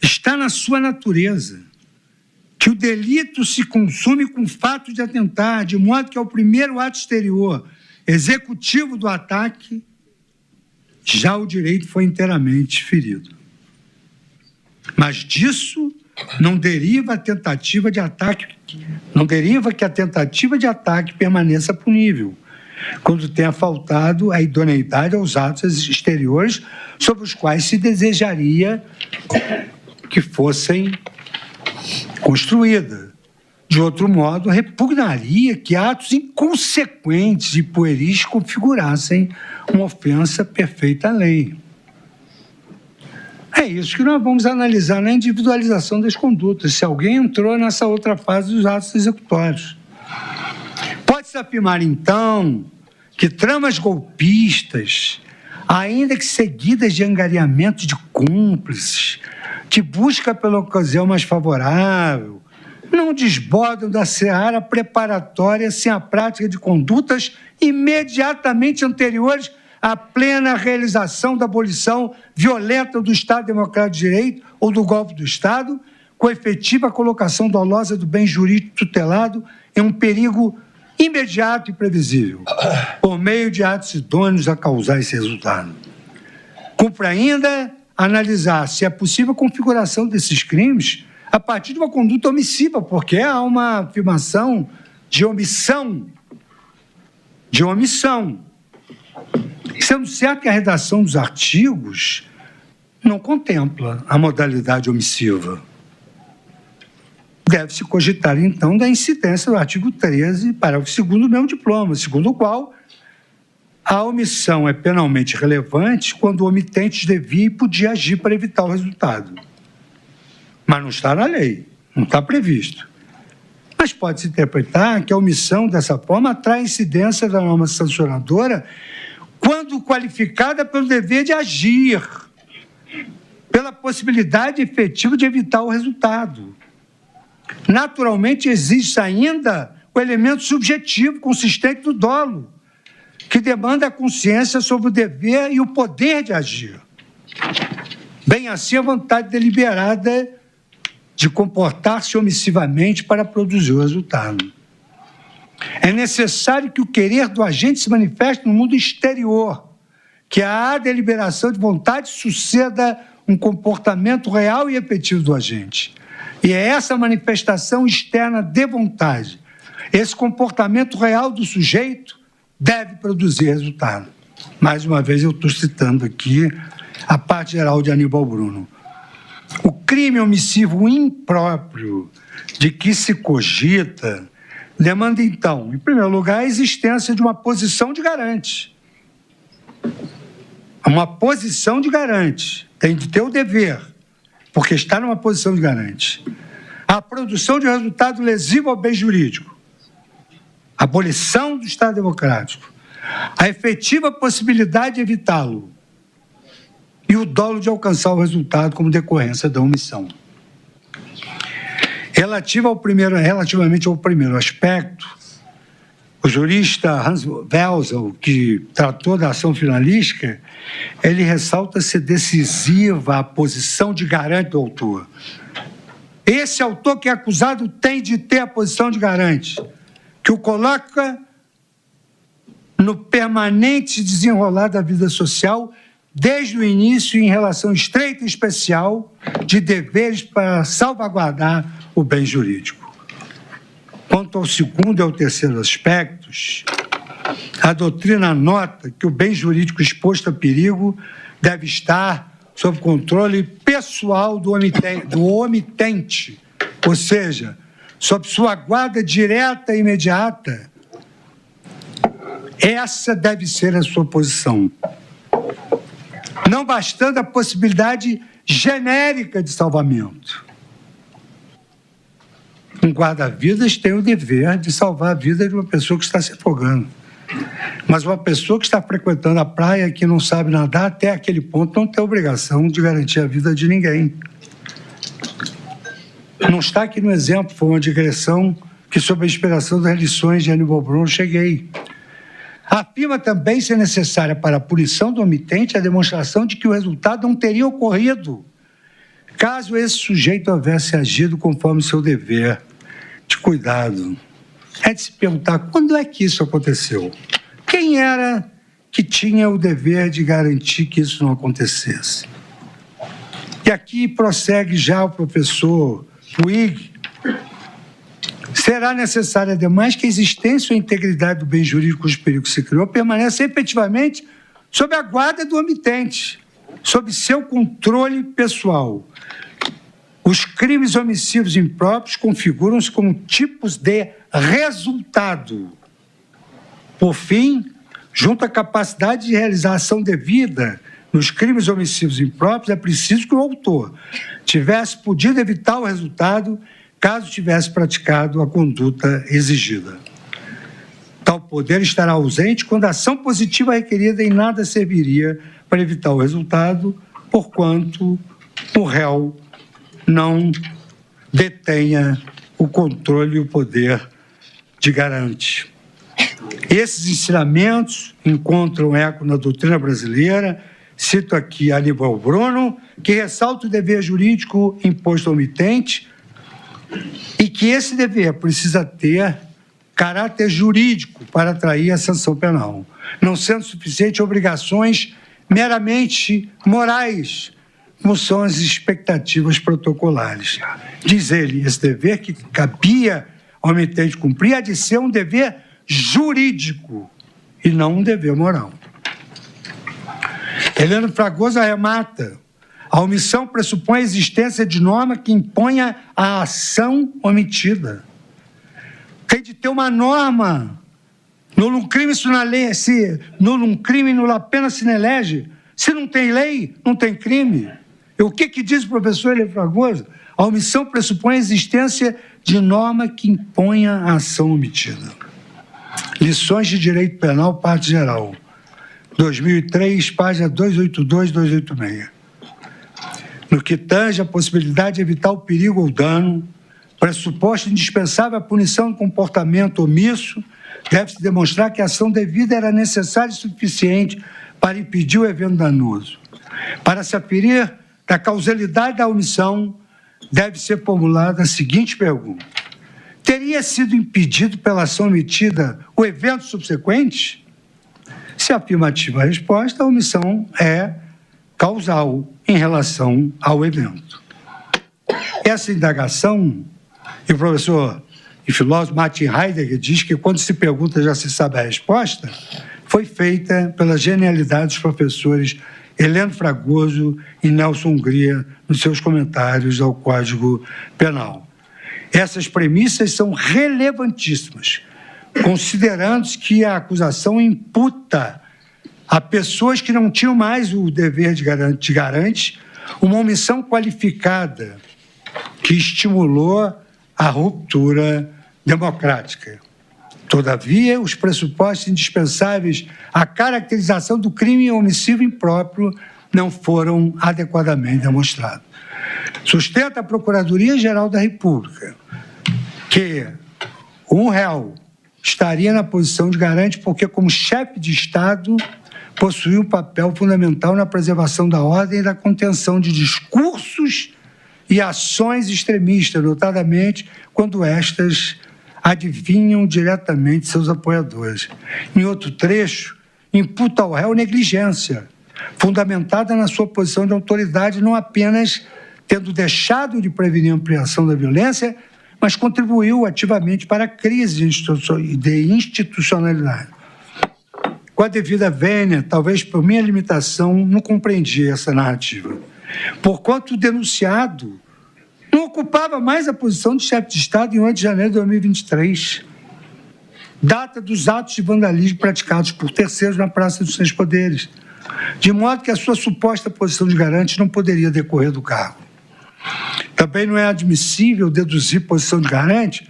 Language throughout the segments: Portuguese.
Está na sua natureza que o delito se consume com o fato de atentar, de modo que ao primeiro ato exterior executivo do ataque, já o direito foi inteiramente ferido. Mas disso não deriva a tentativa de ataque, não deriva que a tentativa de ataque permaneça punível, quando tenha faltado a idoneidade aos atos exteriores sobre os quais se desejaria que fossem construídas. De outro modo, repugnaria que atos inconsequentes e pueris configurassem uma ofensa perfeita à lei. É isso que nós vamos analisar na individualização das condutas, se alguém entrou nessa outra fase dos atos executórios. Pode-se afirmar, então, que tramas golpistas, ainda que seguidas de angariamento de cúmplices, de busca pela ocasião mais favorável, não desbordam da seara preparatória sem a prática de condutas imediatamente anteriores à plena realização da abolição violenta do Estado Democrático de Direito ou do golpe do Estado, com efetiva colocação dolosa do bem jurídico tutelado em um perigo imediato e previsível, por meio de atos idôneos a causar esse resultado. Cumpre ainda analisar se é possível a configuração desses crimes a partir de uma conduta omissiva, porque há uma afirmação de omissão. Sendo certo que a redação dos artigos não contempla a modalidade omissiva. Deve-se cogitar, então, da incidência do artigo 13, parágrafo 2º do mesmo diploma, segundo o qual a omissão é penalmente relevante quando o omitente devia e podia agir para evitar o resultado. Mas não está na lei, não está previsto. Mas pode-se interpretar que a omissão, dessa forma, atrai incidência da norma sancionadora quando qualificada pelo dever de agir, pela possibilidade efetiva de evitar o resultado. Naturalmente, existe ainda o elemento subjetivo consistente do dolo, que demanda a consciência sobre o dever e o poder de agir. Bem assim, a vontade deliberada de comportar-se omissivamente para produzir o resultado. É necessário que o querer do agente se manifeste no mundo exterior, que a deliberação de vontade suceda um comportamento real e efetivo do agente. E é essa manifestação externa de vontade, esse comportamento real do sujeito, deve produzir resultado. Mais uma vez, eu estou citando aqui a parte geral de Aníbal Bruno. O crime omissivo impróprio de que se cogita demanda, então, em primeiro lugar, a existência de uma posição de garante. Uma posição de garante. Tem de ter o dever, porque está numa posição de garante. A produção de resultado lesivo ao bem jurídico. A abolição do Estado Democrático. A efetiva possibilidade de evitá-lo. E o dolo de alcançar o resultado como decorrência da omissão. Relativamente ao primeiro aspecto, o jurista Hans Welsel, que tratou da ação finalística, ele ressalta ser decisiva a posição de garante do autor. Esse autor que é acusado tem de ter a posição de garante, que o coloca no permanente desenrolar da vida social, desde o início, em relação estreita e especial de deveres para salvaguardar o bem jurídico. Quanto ao segundo e ao terceiro aspectos, a doutrina nota que o bem jurídico exposto a perigo deve estar sob controle pessoal do omitente, ou seja, sob sua guarda direta e imediata. Essa deve ser a sua posição. Não bastando a possibilidade genérica de salvamento. Um guarda-vidas tem o dever de salvar a vida de uma pessoa que está se afogando. Mas uma pessoa que está frequentando a praia, que não sabe nadar, até aquele ponto não tem obrigação de garantir a vida de ninguém. Não está aqui no exemplo, foi uma digressão que, sob a inspiração das lições de Aníbal Bruno, cheguei. Afirma também ser necessária para a punição do omitente a demonstração de que o resultado não teria ocorrido caso esse sujeito houvesse agido conforme seu dever de cuidado, é de se perguntar quando é que isso aconteceu? Quem era que tinha o dever de garantir que isso não acontecesse? E aqui prossegue já o professor Puig. Será necessário, ademais, que a existência ou a integridade do bem jurídico cujo perigo se criou permaneça efetivamente sob a guarda do omitente, sob seu controle pessoal. Os crimes omissivos impróprios configuram-se como tipos de resultado. Por fim, junto à capacidade de realizar a ação devida nos crimes omissivos impróprios, é preciso que o autor tivesse podido evitar o resultado caso tivesse praticado a conduta exigida. Tal poder estará ausente quando a ação positiva requerida em nada serviria para evitar o resultado, porquanto o réu não detenha o controle e o poder de garante. Esses ensinamentos encontram eco na doutrina brasileira. Cito aqui Aníbal Bruno, que ressalta o dever jurídico imposto ao omitente e que esse dever precisa ter caráter jurídico para atrair a sanção penal, não sendo suficiente obrigações meramente morais, como são as expectativas protocolares. Diz ele, esse dever que cabia ao omitente cumprir há de ser um dever jurídico e não um dever moral. Heleno Fragoso arremata: a omissão pressupõe a existência de norma que imponha a ação omitida. Tem de ter uma norma. Nullum crime sine lege, se nullum crime nulla pena sine lege. Se não tem lei, não tem crime. E o que diz o professor Heleno Fragoso? A omissão pressupõe a existência de norma que imponha a ação omitida. Lições de Direito Penal, parte geral. 2003, página 282, 286. No que tange a possibilidade de evitar o perigo ou dano, pressuposto indispensável à punição do comportamento omisso, deve-se demonstrar que a ação devida era necessária e suficiente para impedir o evento danoso. Para se aferir da causalidade da omissão, deve ser formulada a seguinte pergunta: teria sido impedido pela ação omitida o evento subsequente? Se afirmativa a resposta, a omissão é causal em relação ao evento. Essa indagação, e o professor e filósofo Martin Heidegger diz que quando se pergunta já se sabe a resposta, foi feita pela genialidade dos professores Heleno Fragoso e Nelson Hungria nos seus comentários ao Código Penal. Essas premissas são relevantíssimas, considerando-se que a acusação imputa a pessoas que não tinham mais o dever de garante uma omissão qualificada que estimulou a ruptura democrática. Todavia, os pressupostos indispensáveis à caracterização do crime omissivo impróprio não foram adequadamente demonstrados. Sustenta a Procuradoria-Geral da República que um réu estaria na posição de garante porque, como chefe de Estado, possuía um papel fundamental na preservação da ordem e da contenção de discursos e ações extremistas, notadamente quando estas adivinham diretamente seus apoiadores. Em outro trecho, imputa ao réu negligência, fundamentada na sua posição de autoridade, não apenas tendo deixado de prevenir a ampliação da violência, mas contribuiu ativamente para a crise de institucionalidade. Com a devida vênia, talvez por minha limitação, não compreendi essa narrativa. Porquanto o denunciado não ocupava mais a posição de chefe de Estado em 8 de janeiro de 2023, data dos atos de vandalismo praticados por terceiros na Praça dos Três Poderes, de modo que a sua suposta posição de garante não poderia decorrer do cargo. Também não é admissível deduzir posição de garante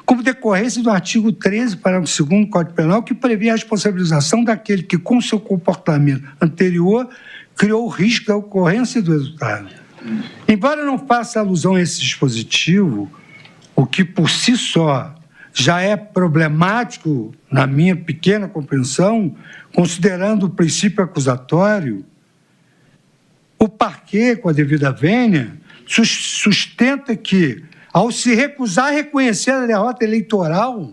como decorrência do artigo 13, parágrafo 2º do Código Penal, que prevê a responsabilização daquele que, com seu comportamento anterior, criou o risco da ocorrência do resultado. Embora não faça alusão a esse dispositivo, o que por si só já é problemático, na minha pequena compreensão, considerando o princípio acusatório, o parquê, com a devida vênia, sustenta que, ao se recusar a reconhecer a derrota eleitoral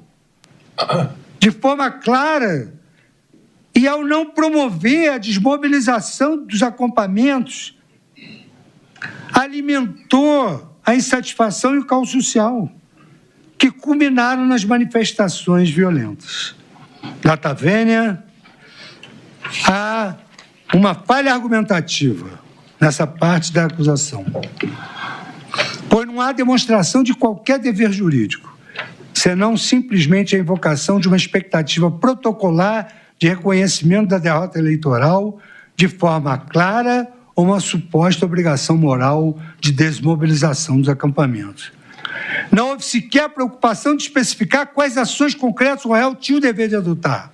de forma clara e ao não promover a desmobilização dos acampamentos, alimentou a insatisfação e o caos social, que culminaram nas manifestações violentas. Data vênia, há uma falha argumentativa nessa parte da acusação, pois não há demonstração de qualquer dever jurídico, senão simplesmente a invocação de uma expectativa protocolar de reconhecimento da derrota eleitoral de forma clara ou uma suposta obrigação moral de desmobilização dos acampamentos. Não houve sequer a preocupação de especificar quais ações concretas o réu tinha o dever de adotar.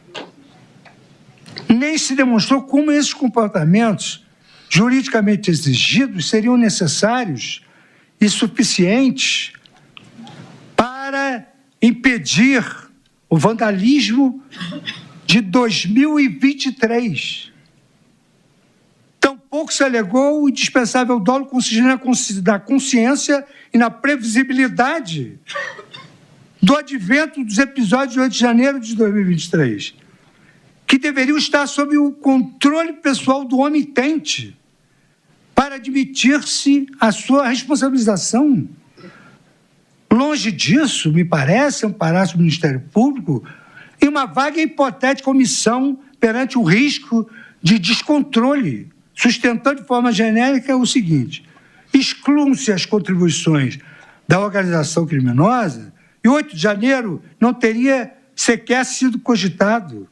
Nem se demonstrou como esses comportamentos juridicamente exigidos seriam necessários e suficientes para impedir o vandalismo de 2023. Tampouco se alegou o indispensável dolo consistente na consciência e na previsibilidade do advento dos episódios de 8 de janeiro de 2023, que deveriam estar sob o controle pessoal do omitente para admitir-se a sua responsabilização. Longe disso, me parece, amparar-se o Ministério Público em uma vaga e hipotética omissão perante o risco de descontrole, sustentando de forma genérica o seguinte: excluam-se as contribuições da organização criminosa e 8 de janeiro não teria sequer sido cogitado.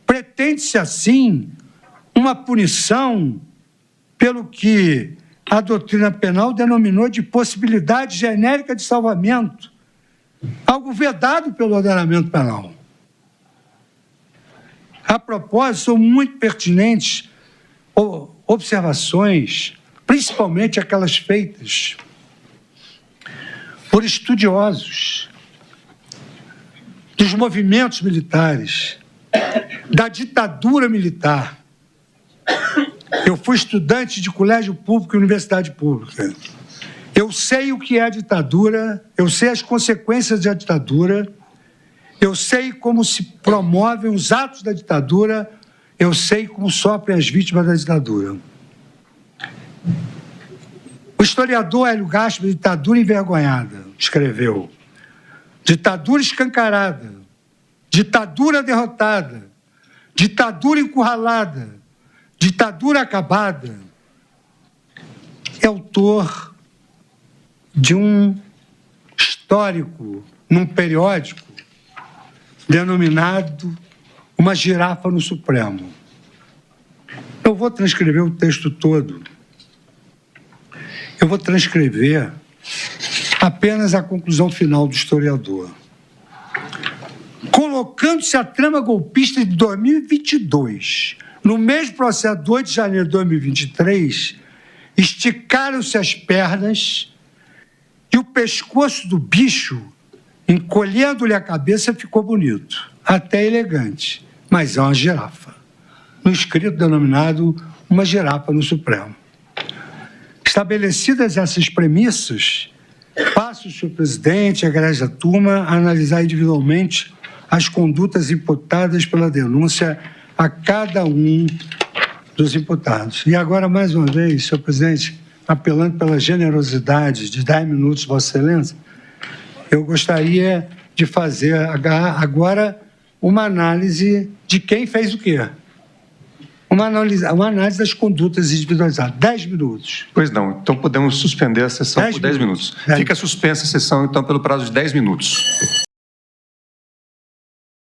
Pretende-se, assim, uma punição pelo que a doutrina penal denominou de possibilidade genérica de salvamento, algo vedado pelo ordenamento penal. A propósito, são muito pertinentes observações, principalmente aquelas feitas por estudiosos dos movimentos militares, da ditadura militar. Eu fui estudante de colégio público e universidade pública. Eu sei o que é a ditadura, eu sei as consequências da ditadura, eu sei como se promovem os atos da ditadura, eu sei como sofrem as vítimas da ditadura. O historiador Hélio Gaspar, Ditadura Envergonhada, escreveu: ditadura escancarada, ditadura derrotada, ditadura encurralada, ditadura acabada. É autor de um histórico num periódico denominado Uma Girafa no Supremo. Eu vou transcrever o texto todo. Eu vou transcrever apenas a conclusão final do historiador. Colocando-se a trama golpista de 2022 no mesmo processo do 8 de janeiro de 2023, esticaram-se as pernas e o pescoço do bicho, encolhendo-lhe a cabeça, ficou bonito, até elegante, mas é uma girafa. No escrito denominado Uma Girafa no Supremo. Estabelecidas essas premissas, passo, senhor presidente, a egrégia turma, a analisar individualmente as condutas imputadas pela denúncia a cada um dos imputados. E agora, mais uma vez, senhor presidente, apelando pela generosidade de 10 minutos, Vossa Excelência, eu gostaria de fazer agora uma análise de quem fez o quê. Uma análise das condutas individualizadas. 10 minutos. Pois não. Então podemos suspender a sessão por 10 minutos. Fica suspensa a sessão, então, pelo prazo de 10 minutos.